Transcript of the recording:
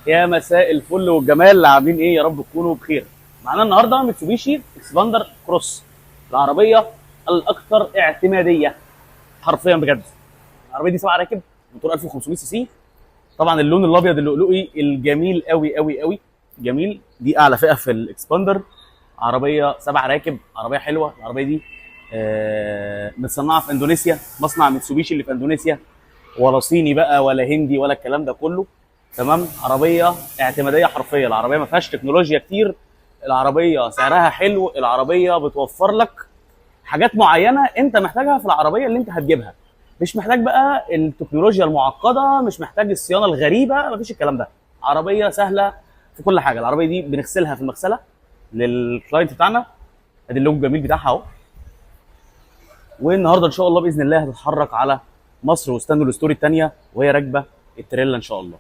يا مساء الفل والجمال، عاملين ايه؟ يا رب تكونوا بخير. معانا النهارده ميتسوبيشي اكسباندر كروس، العربيه الاكثر اعتماديه حرفيا بجد. العربيه دي 7 راكب، موتور 1500 سي سي. طبعا اللون الابيض اللؤلؤي الجميل قوي قوي قوي جميل. دي اعلى فئه في الاكسباندر. عربيه 7 راكب، عربيه حلوه. العربيه دي متصنعه في اندونيسيا، مصنع ميتسوبيشي اللي في اندونيسيا. ولا صيني بقى ولا هندي ولا الكلام ده كله. تمام، عربيه اعتماديه حرفيا. العربيه ما فيهاش تكنولوجيا كتير، العربيه سعرها حلو، العربيه بتوفر لك حاجات معينه انت محتاجها في العربيه اللي انت هتجيبها. مش محتاج بقى التكنولوجيا المعقده، مش محتاج الصيانه الغريبه، مفيش الكلام ده. عربيه سهله في كل حاجه. العربيه دي بنغسلها في المغسله للكلاينت بتاعنا. ادي اللوجو الجميل بتاعها اهو. والنهارده ان شاء الله باذن الله هتتحرك على مصر وستاند الستوري الثانيه وهي راكبه التريلا ان شاء الله.